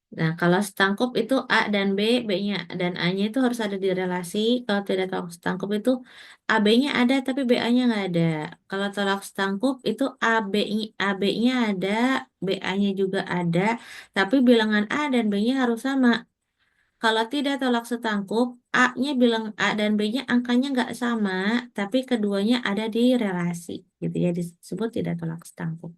Nah, kalau setangkup itu A dan B, B-nya dan A-nya itu harus ada di relasi. Kalau tidak tolak setangkup itu AB-nya ada tapi BA-nya nggak ada. Kalau tolak setangkup itu AB-nya ada, BA-nya juga ada, tapi bilangan A dan B-nya harus sama. Kalau tidak tolak setangkup, A-nya bilang A dan B-nya angkanya nggak sama, tapi keduanya ada di relasi. Gitu ya, disebut tidak tolak setangkup.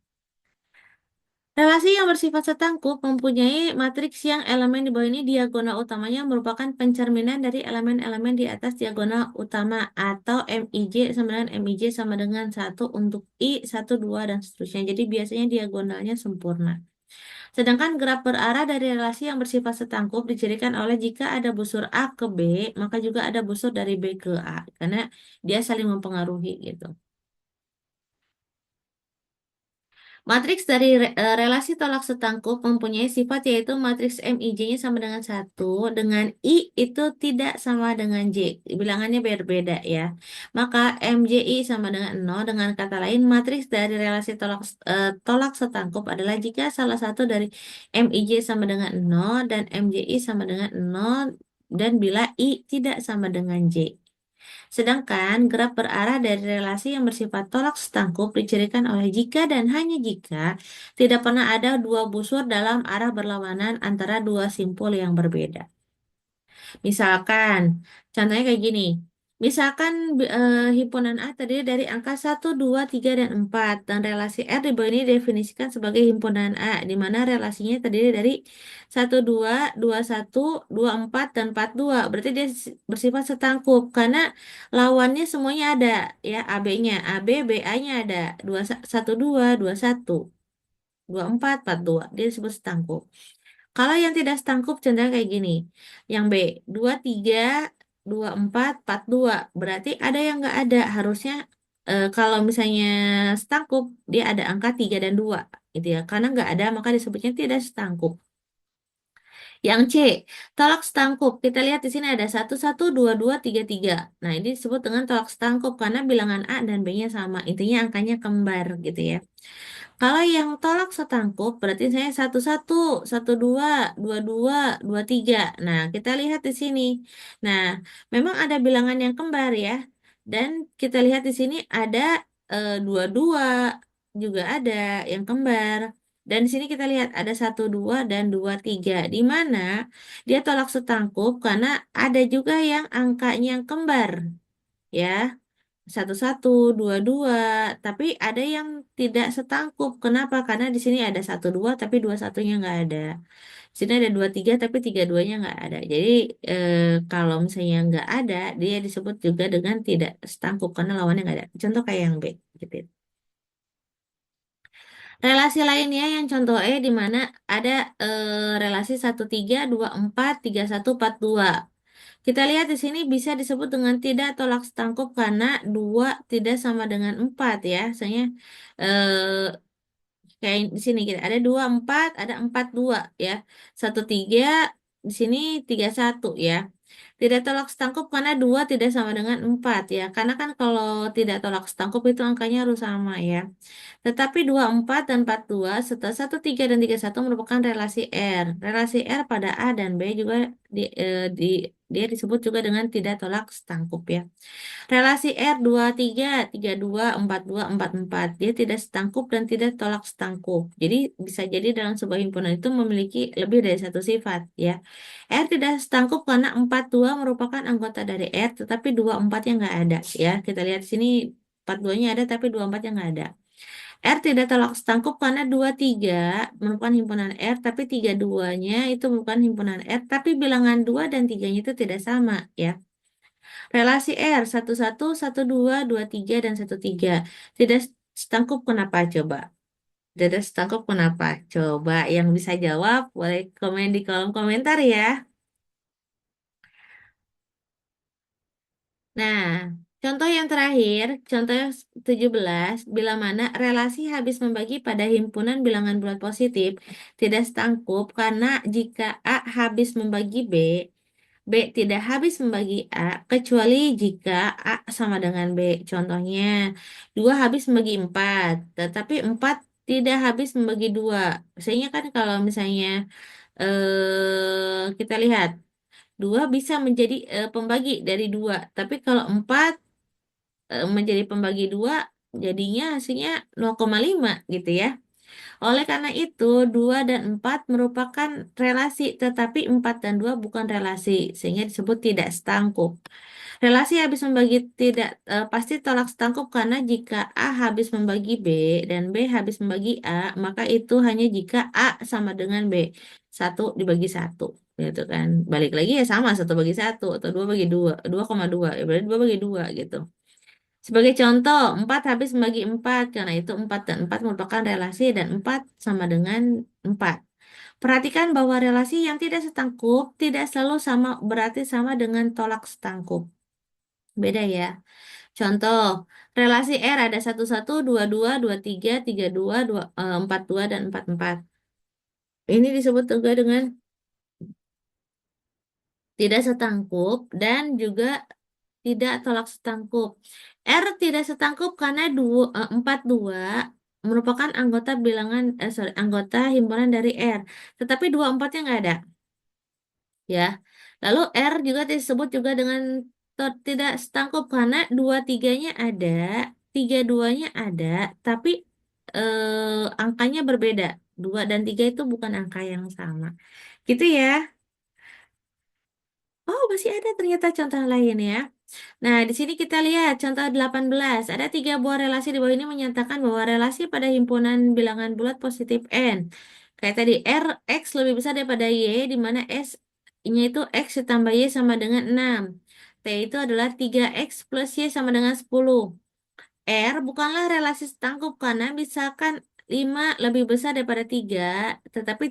Relasi yang bersifat setangkup mempunyai matriks yang elemen di bawah ini diagonal utamanya merupakan pencerminan dari elemen-elemen di atas diagonal utama atau MIJ sama dengan MIJ sama dengan 1 untuk I, 1, 2, dan seterusnya. Jadi biasanya diagonalnya sempurna. Sedangkan graf berarah dari relasi yang bersifat setangkup dicirikan oleh jika ada busur A ke B, maka juga ada busur dari B ke A. Karena dia saling mempengaruhi gitu. Matriks dari relasi tolak setangkup mempunyai sifat yaitu matriks MIJ-nya sama dengan 1, dengan I itu tidak sama dengan J. Bilangannya berbeda ya. Maka MJI sama dengan 0. Dengan kata lain, matriks dari relasi tolak setangkup adalah jika salah satu dari MIJ sama dengan 0 dan MJI sama dengan 0 dan bila I tidak sama dengan J. Sedangkan graf berarah dari relasi yang bersifat tolak setangkup dicirikan oleh jika dan hanya jika tidak pernah ada dua busur dalam arah berlawanan antara dua simpul yang berbeda. Misalkan, contohnya kayak gini. Misalkan himpunan A terdiri dari angka 1, 2, 3, dan 4. Dan relasi R di bawah ini definisikan sebagai himpunan A, di mana relasinya terdiri dari 1, 2, 2, 1, 2, 4, dan 4, 2. Berarti dia bersifat setangkup, karena lawannya semuanya ada, ya, AB-nya. AB, BA-nya ada. 2, 1, 2, 2, 1, 2, 4, 4, 2. Dia disebut setangkup. Kalau yang tidak setangkup contohnya kayak gini. Yang B, 2, 3, 2, 4, 4, 2. Berarti ada yang nggak ada. Harusnya Kalau misalnya setangkup, dia ada angka 3 dan 2 gitu ya. Karena nggak ada, maka disebutnya tidak setangkup. Yang C, tolak setangkup. Kita lihat di sini ada 112233. Nah, ini disebut dengan tolak setangkup karena bilangan A dan B-nya sama. Intinya angkanya kembar gitu ya. Kalau yang tolak setangkup berarti saya 11, 12, 22, 23. Nah, kita lihat di sini. Nah, memang ada bilangan yang kembar ya. Dan kita lihat di sini ada 22 juga ada yang kembar. Dan di sini kita lihat ada 12 dan 23. Di mana dia tolak setangkup karena ada juga yang angkanya yang kembar ya. 11, 22, tapi ada yang tidak setangkup. Kenapa? Karena di sini ada 12 tapi 21-nya nggak ada. Di sini ada 23 tapi 32-nya nggak ada. Jadi eh, kalau misalnya nggak ada, dia disebut juga dengan tidak setangkup karena lawannya nggak ada. Contoh kayak yang B. Gitu. Relasi lainnya yang contoh E di mana ada relasi 13, 24, 31, 42. Kita lihat di sini bisa disebut dengan tidak tolak setangkup karena 2 tidak sama dengan 4 ya. Misalnya eh, kayak di sini kita ada 24, ada 42 ya. 13 di sini 31 ya. Tidak tolak setangkup karena 2 tidak sama dengan 4 ya. Karena kan kalau tidak tolak setangkup itu angkanya harus sama ya. Tetapi 24 dan 42 serta 13 dan 31 merupakan relasi R. Relasi R pada A dan B juga dia disebut juga dengan tidak tolak setangkup ya. Relasi R 23, 32, 42, 44. Dia tidak setangkup dan tidak tolak setangkup. Jadi bisa jadi dalam sebuah himpunan itu memiliki lebih dari satu sifat ya. R tidak setangkup karena 42 merupakan anggota dari R tetapi 24-nya nggak ada ya. Kita lihat di sini 42-nya ada tapi 24-nya nggak ada. R tidak tolak setangkup karena 23 merupakan himpunan R tapi 32-nya itu bukan himpunan R tapi bilangan 2 dan 3-nya itu tidak sama ya. Relasi R 11, 12, 23 dan 13. Tidak setangkup kenapa coba? Tidak setangkup kenapa? Coba yang bisa jawab boleh komen di kolom komentar ya. Nah, contoh yang terakhir, contoh yang 17, bila mana relasi habis membagi pada himpunan bilangan bulat positif tidak setangkup karena jika A habis membagi B, B tidak habis membagi A kecuali jika A sama dengan B. Contohnya, 2 habis membagi 4, tetapi 4 tidak habis membagi 2. Misalnya kan kalau misalnya kita lihat 2 bisa menjadi pembagi dari 2, tapi kalau 4 menjadi pembagi 2 jadinya hasilnya 0,5 gitu ya. Oleh karena itu, 2 dan 4 merupakan relasi, tetapi 4 dan 2 bukan relasi, sehingga disebut tidak setangkup. Relasi habis membagi tidak pasti tolak setangkup karena jika A habis membagi B dan B habis membagi A, maka itu hanya jika A sama dengan B. 1 dibagi 1, gitu kan. Balik lagi ya sama, 1 bagi 1, atau 2 bagi 2, 2,2, ya berarti 2 bagi 2 gitu. Sebagai contoh, 4 habis membagi 4, karena itu 4 dan 4 merupakan relasi dan 4 sama dengan 4. Perhatikan bahwa relasi yang tidak setangkup tidak selalu sama berarti sama dengan tolak setangkup. Beda ya. Contoh, relasi R ada 11, 22, 23, 32, 42, dan 44. Ini disebut juga dengan tidak setangkup dan juga tidak tolak setangkup. R tidak setangkup karena 42 merupakan anggota bilangan anggota himpunan dari R. Tetapi 24-nya nggak ada, ya. Lalu R juga disebut juga dengan tidak setangkup karena 23-nya ada, 32-nya ada, tapi angkanya berbeda. 2 dan 3 itu bukan angka yang sama. Gitu ya. Oh, masih ada ternyata contoh lain ya. Nah, di sini kita lihat contoh 18. Ada 3 buah relasi di bawah ini menyatakan bahwa relasi pada himpunan bilangan bulat positif N. Kayak tadi, R, X lebih besar daripada Y, di mana S-nya itu X ditambah Y sama dengan 6. T itu adalah 3X plus Y sama dengan 10. R bukanlah relasi setangkup karena misalkan 5 lebih besar daripada 3, tetapi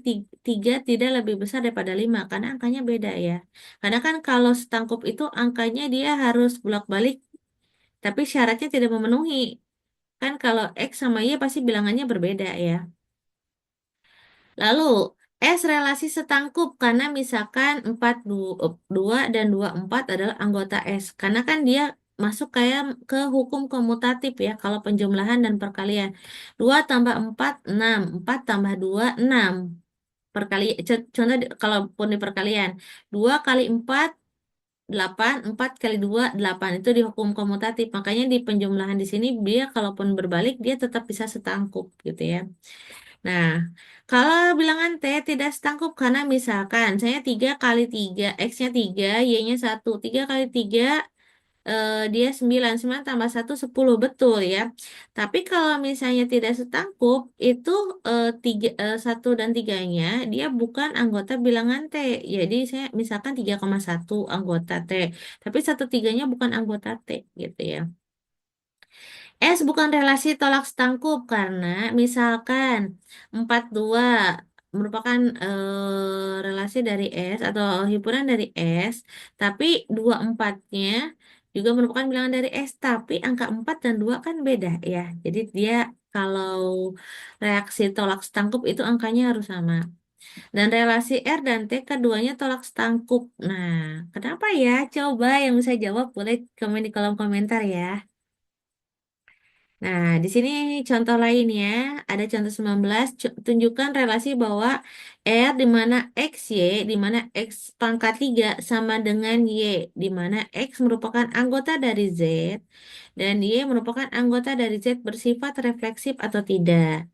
3 tidak lebih besar daripada 5 karena angkanya beda ya. Karena kan kalau setangkup itu angkanya dia harus bolak-balik tapi syaratnya tidak memenuhi. Kan kalau X sama Y pasti bilangannya berbeda ya. Lalu, S relasi setangkup karena misalkan 2 dan 24 adalah anggota S. Karena kan dia masuk kayak ke hukum komutatif ya, kalau penjumlahan dan perkalian. 2 tambah 4 6. 4 tambah 2 6. Contoh kalaupun di perkalian. 2 kali 4 8, 4 kali 2 8. Itu di hukum komutatif. Makanya di penjumlahan di sini dia kalaupun berbalik, dia tetap bisa setangkup gitu ya. Nah, kalau bilangan T tidak setangkup karena misalkan saya 3 kali 3 X-nya 3, Y-nya 1. 3 kali 3, dia 9. 9 tambah 1, 10. Betul ya. Tapi kalau misalnya tidak setangkup, itu 1 dan 3-nya, dia bukan anggota bilangan T. Jadi saya misalkan 3,1 anggota T. Tapi 1/3-nya bukan anggota T gitu ya. S bukan relasi tolak setangkup karena misalkan 42 merupakan relasi dari S atau himpunan dari S, tapi 24-nya juga merupakan bilangan dari S, tapi angka 4 dan 2 kan beda ya. Jadi dia kalau reaksi tolak setangkup itu angkanya harus sama. Dan relasi R dan T keduanya tolak setangkup. Nah, kenapa ya? Coba yang bisa jawab boleh komen di kolom komentar ya. Nah, di sini contoh lain ya. Ada contoh 19, tunjukkan relasi bahwa R di mana X, Y, di mana X pangkat 3 sama dengan Y, di mana X merupakan anggota dari Z, dan Y merupakan anggota dari Z bersifat refleksif atau tidak,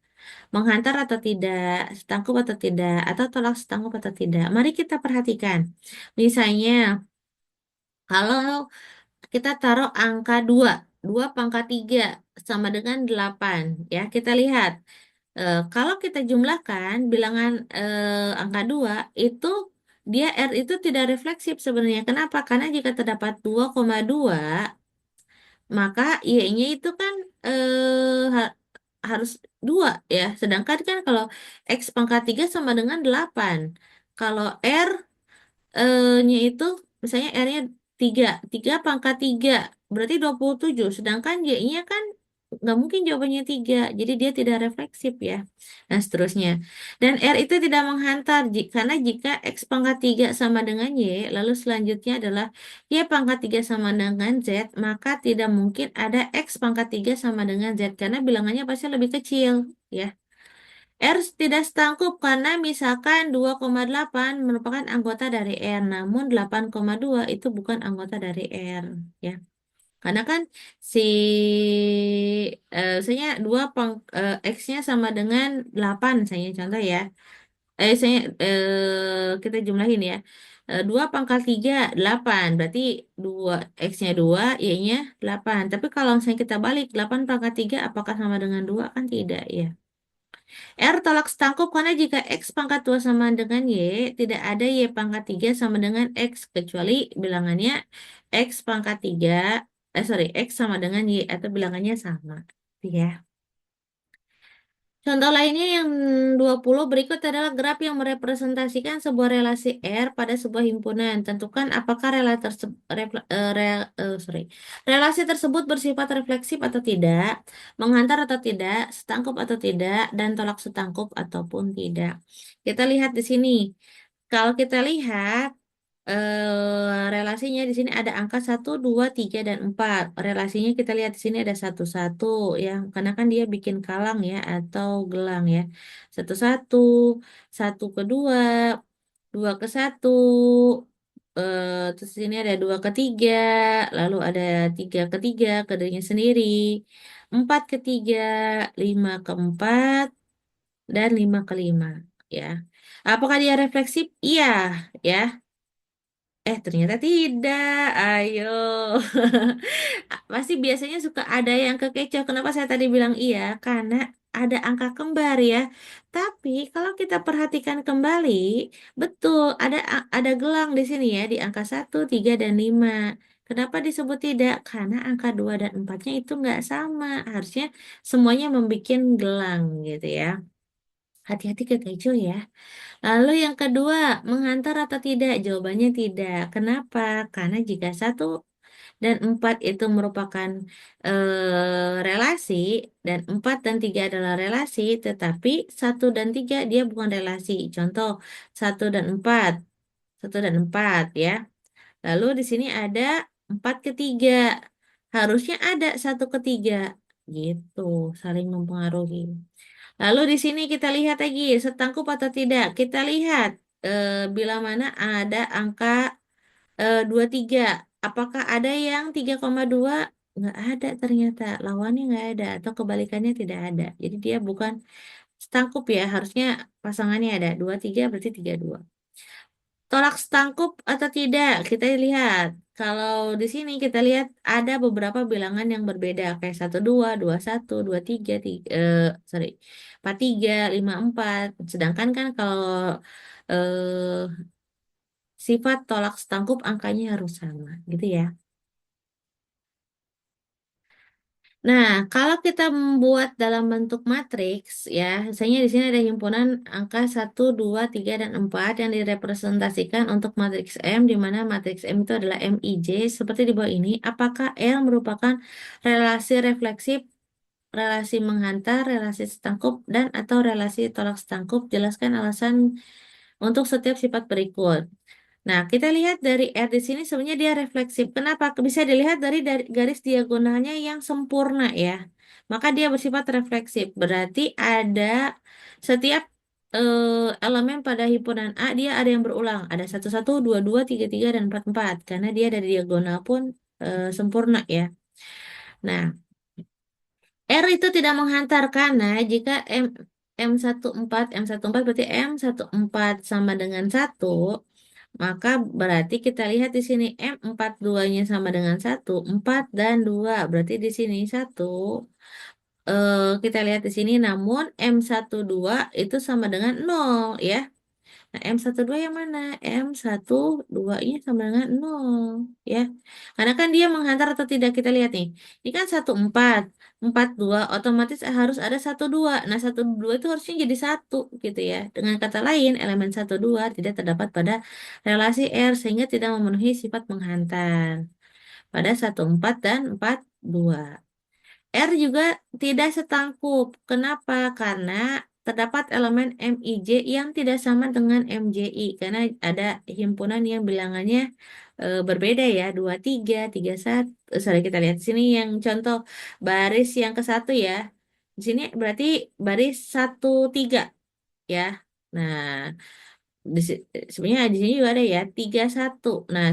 menghantar atau tidak, setangkup atau tidak, atau tolak setangkup atau tidak. Mari kita perhatikan. Misalnya, kalau kita taruh angka 2, 2 pangkat 3 sama dengan 8 ya. Kita lihat kalau kita jumlahkan bilangan angka 2 itu, dia R itu tidak refleksif sebenarnya. Kenapa? Karena jika terdapat 2,2, maka Y-nya itu kan harus 2 ya. Sedangkan kan kalau X pangkat 3 sama dengan 8. Kalau R nya itu misalnya R-nya 3, 3 pangkat 3 berarti 27. Sedangkan Y-nya kan nggak mungkin jawabannya 3, jadi dia tidak refleksif ya. Nah, seterusnya. Dan R itu tidak menghantar karena jika X pangkat 3 sama dengan Y, lalu selanjutnya adalah Y pangkat 3 sama dengan Z, maka tidak mungkin ada X pangkat 3 sama dengan Z karena bilangannya pasti lebih kecil ya. R tidak setangkup karena misalkan 2,8 merupakan anggota dari R, namun 8,2 itu bukan anggota dari R, ya. Karena kan si misalnya X-nya sama dengan 8, misalnya contoh ya. Saya kita jumlahin ya. 2 pangkat 3, 8. Berarti 2 X-nya 2, Y-nya 8. Tapi kalau misalnya kita balik, 8 pangkat 3 apakah sama dengan 2? Kan tidak ya. R tolak setangkup karena jika X pangkat 2 sama dengan Y, tidak ada Y pangkat 3 sama dengan X, kecuali bilangannya X pangkat 3, X sama dengan Y, atau bilangannya sama. Ya. Contoh lainnya yang 20 berikut adalah graf yang merepresentasikan sebuah relasi R pada sebuah himpunan. Tentukan apakah relasi tersebut bersifat refleksif atau tidak, menghantar atau tidak, setangkup atau tidak, dan tolak setangkup ataupun tidak. Kita lihat di sini. Kalau kita lihat relasinya di sini ada angka 1, 2, 3, dan 4. Relasinya kita lihat di sini ada 1, 1 ya, karena kan dia bikin kalang ya atau gelang ya. 1, 1, 1 ke 2, 2 ke 1, terus di sini ada 2 ke 3, lalu ada 3 ke 3 ke dirinya sendiri, 4 ke 3, 5 ke 4, dan 5 ke 5 ya. Apakah dia refleksif? Iya ya. Ternyata tidak. Ayo. Pasti biasanya suka ada yang kekecoh. Kenapa saya tadi bilang iya? Karena ada angka kembar ya. Tapi kalau kita perhatikan kembali, betul ada gelang di sini ya di angka 1, 3, dan 5. Kenapa disebut tidak? Karena angka 2 dan 4-nya itu nggak sama. Harusnya semuanya membuat gelang gitu ya. Hati-hati kekecoh ya. Lalu yang kedua, menghantar atau tidak? Jawabannya tidak. Kenapa? Karena jika dan 4 itu merupakan relasi, dan 4 dan 3 adalah relasi, tetapi 1 dan 3 dia bukan relasi. Contoh, 1 dan 4, 1 dan 4 ya. Lalu di sini ada 4 ketiga. Harusnya ada 1 ketiga. Gitu, saling mempengaruhi. Lalu di sini kita lihat lagi, setangkup atau tidak. Kita lihat bila mana ada angka 23. Apakah ada yang 3,2? Nggak ada ternyata. Lawannya nggak ada. Atau kebalikannya tidak ada. Jadi dia bukan setangkup ya. Harusnya pasangannya ada. 23 berarti 32. Tolak setangkup atau tidak? Kita lihat. Kalau di sini kita lihat ada beberapa bilangan yang berbeda. Kayak 12, 21, 23, sorry, 43, 54. Sedangkan kan kalau eh, sifat tolak setangkup angkanya harus sama, gitu ya. Nah, kalau kita membuat dalam bentuk matriks, ya, misalnya di sini ada himpunan angka 1, 2, 3 dan 4 yang direpresentasikan untuk matriks M, di mana matriks M itu adalah MIJ, seperti di bawah ini. Apakah L merupakan relasi refleksif, relasi menghantar, relasi setangkup, dan atau relasi tolak setangkup? Jelaskan alasan untuk setiap sifat berikut. Nah, kita lihat dari R di sini sebenarnya dia refleksif. Kenapa? Bisa dilihat dari garis diagonalnya yang sempurna ya. Maka dia bersifat refleksif. Berarti ada setiap elemen pada himpunan A dia ada yang berulang. Ada 11, 22, 33 dan 44. Karena dia dari diagonal pun sempurna ya. Nah, R itu tidak menghantar karena jika M14 berarti M14 sama dengan 1, maka berarti kita lihat di sini M42-nya sama dengan 1, 4 dan 2. Berarti di sini 1. Kita lihat di sini namun M12 itu sama dengan 0 ya. Nah, M12 yang mana? M12-nya sama dengan 0 ya. Karena kan dia menghantar atau tidak kita lihat nih. Ini kan 14, 42 otomatis harus ada 12. Nah, 12 itu harusnya jadi 1 gitu ya. Dengan kata lain, elemen 12 tidak terdapat pada relasi R sehingga tidak memenuhi sifat menghantar pada 14 dan 42. R juga tidak setangkup. Kenapa? Karena terdapat elemen MIJ yang tidak sama dengan MJI. Karena ada himpunan yang bilangannya berbeda ya. 23, 31. Sorry, kita lihat sini yang contoh baris yang ke 1 ya. Di sini berarti baris 1, 3 ya. Nah, sebenarnya di sini juga ada ya 31. Nah,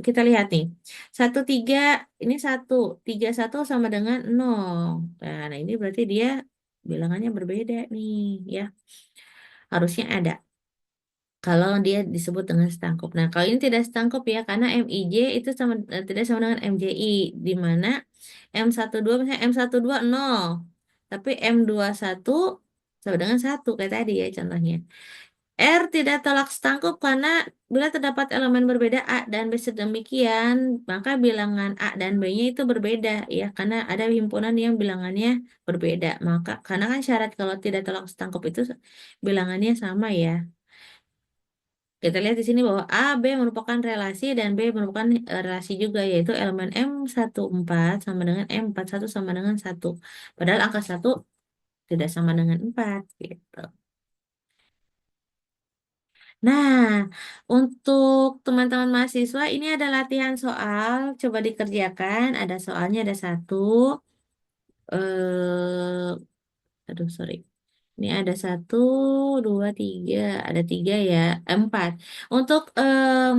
kita lihat nih 1, 3 ini 1, 3, 1 sama dengan 0. Nah, ini berarti dia bilangannya berbeda nih ya. Harusnya ada kalau dia disebut dengan setangkup. Nah, kalau ini tidak setangkup ya karena MIJ itu tidak sama dengan MJI, di mana M12 misalnya M12 0, tapi M21 sama dengan 1 kayak tadi ya contohnya. R tidak tolak setangkup karena bila terdapat elemen berbeda A dan B sedemikian, maka bilangan A dan B-nya itu berbeda ya, karena ada himpunan yang bilangannya berbeda. Maka karena kan syarat kalau tidak tolak setangkup itu bilangannya sama ya. Kita lihat di sini bahwa A, B merupakan relasi dan B merupakan relasi juga yaitu elemen M14 sama dengan M41 sama dengan 1. Padahal angka 1 tidak sama dengan 4 gitu. Nah, untuk teman-teman mahasiswa ini ada latihan soal, coba dikerjakan. Ada soalnya ada satu, aduh sorry. Ini ada 1, 2, 3, ada 3 ya, 4. Untuk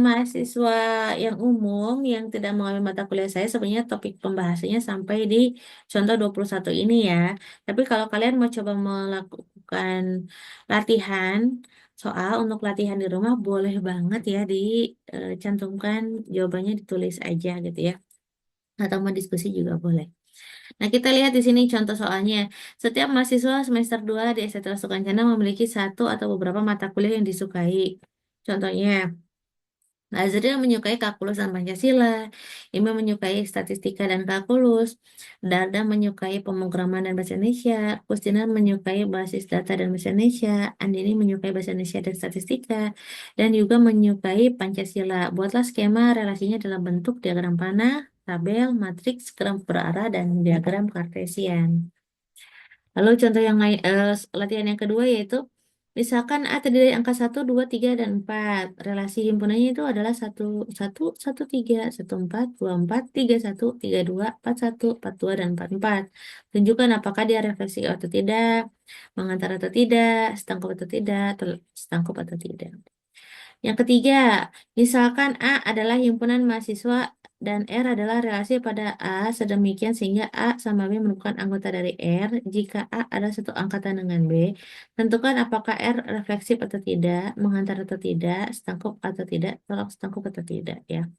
mahasiswa yang umum yang tidak mengambil mata kuliah saya, sebenarnya topik pembahasannya sampai di contoh 21 ini ya. Tapi kalau kalian mau coba melakukan latihan soal untuk latihan di rumah, boleh banget ya dicantumkan jawabannya ditulis aja gitu ya. Atau mau diskusi juga boleh. Nah, kita lihat di sini contoh soalnya. Setiap mahasiswa semester 2 di STT Sukancana memiliki satu atau beberapa mata kuliah yang disukai. Contohnya, Nazril menyukai kalkulus dan Pancasila, Ima menyukai statistika dan kalkulus, Darda menyukai pemrograman dan bahasa Indonesia, Kustina menyukai basis data dan bahasa Indonesia, Andini menyukai bahasa Indonesia dan statistika, dan juga menyukai Pancasila. Buatlah skema relasinya dalam bentuk diagram panah tabel, matriks, graf berarah, dan diagram kartesian. Lalu contoh yang lain, latihan yang kedua yaitu misalkan A terdiri dari angka 1, 2, 3, dan 4. Relasi himpunannya itu adalah 1, 1, 1, 3, 1, 4, 2, 4, 3, 2, 4, 1, 4, 2, dan 4, 4. Tunjukkan apakah dia refleksi atau tidak, mengantar atau tidak, setangkup atau tidak, setangkup atau tidak. Yang ketiga, misalkan A adalah himpunan mahasiswa dan R adalah relasi pada A sedemikian sehingga A sama B merupakan anggota dari R. Jika A adalah satu angkatan dengan B, tentukan apakah R refleksif atau tidak, menghantar atau tidak, setangkup atau tidak, tolak setangkup atau tidak ya.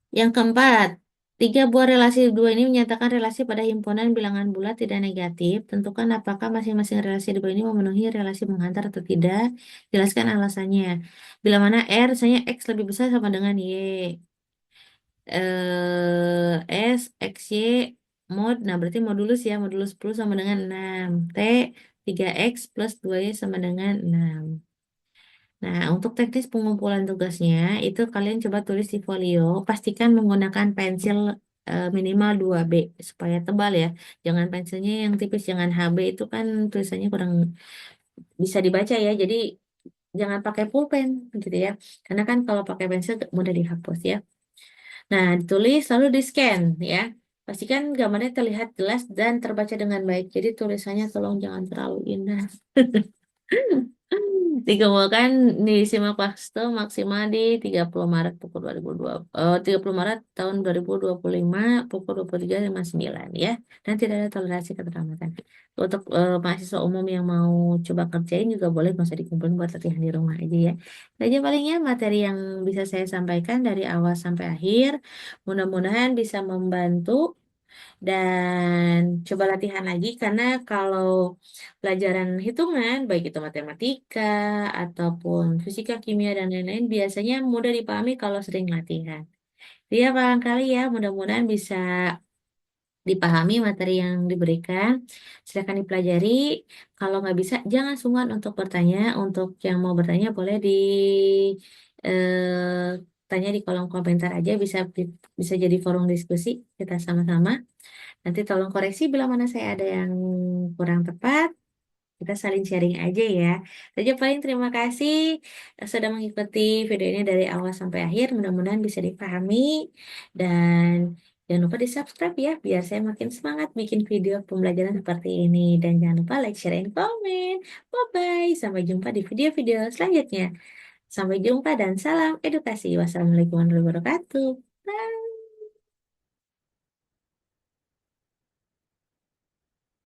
Yang keempat, tiga buah relasi dua ini menyatakan relasi pada himpunan bilangan bulat tidak negatif. Tentukan apakah masing-masing relasi dua ini memenuhi relasi menghantar atau tidak. Jelaskan alasannya. Bila mana R, misalnya X lebih besar sama dengan Y. S, X, Y, mod. Nah, berarti modulus ya. Modulus 10 sama dengan 6. T, 3X plus 2Y sama dengan 6. Nah, untuk teknis pengumpulan tugasnya, itu kalian coba tulis di folio. Pastikan menggunakan pensil minimal 2B supaya tebal ya. Jangan pensilnya yang tipis, jangan HB itu kan tulisannya kurang bisa dibaca ya. Jadi jangan pakai pulpen gitu ya. Karena kan kalau pakai pensil mudah dihapus ya. Nah, ditulis lalu di-scan ya. Pastikan gambarnya terlihat jelas dan terbaca dengan baik. Jadi tulisannya tolong jangan terlalu indah. Dikembangkan disimak waktu maksimal di 30 Maret pukul 30 Maret tahun 2025 pukul 23.59 ya. Dan tidak ada toleransi keterlambatan. Untuk mahasiswa umum yang mau coba kerjain juga boleh, nggak usah dikumpulin buat latihan di rumah aja ya. Itu aja palingnya materi yang bisa saya sampaikan dari awal sampai akhir. Mudah-mudahan bisa membantu dan coba latihan lagi karena kalau pelajaran hitungan baik itu matematika ataupun fisika, kimia dan lain-lain biasanya mudah dipahami kalau sering latihan. Dia barangkali ya mudah-mudahan bisa dipahami materi yang diberikan. Silakan dipelajari. Kalau nggak bisa jangan sungkan untuk bertanya. Untuk yang mau bertanya boleh tanya di kolom komentar aja bisa bisa jadi forum diskusi kita sama-sama. Nanti tolong koreksi bila mana saya ada yang kurang tepat. Kita saling sharing aja ya. Saja paling terima kasih sudah mengikuti video ini dari awal sampai akhir. Mudah-mudahan bisa dipahami dan jangan lupa di-subscribe ya biar saya makin semangat bikin video pembelajaran seperti ini. Dan jangan lupa like, share, dan komen. Bye-bye. Sampai jumpa di video-video selanjutnya. Sampai jumpa dan salam edukasi. Wassalamualaikum warahmatullahi wabarakatuh. Bye.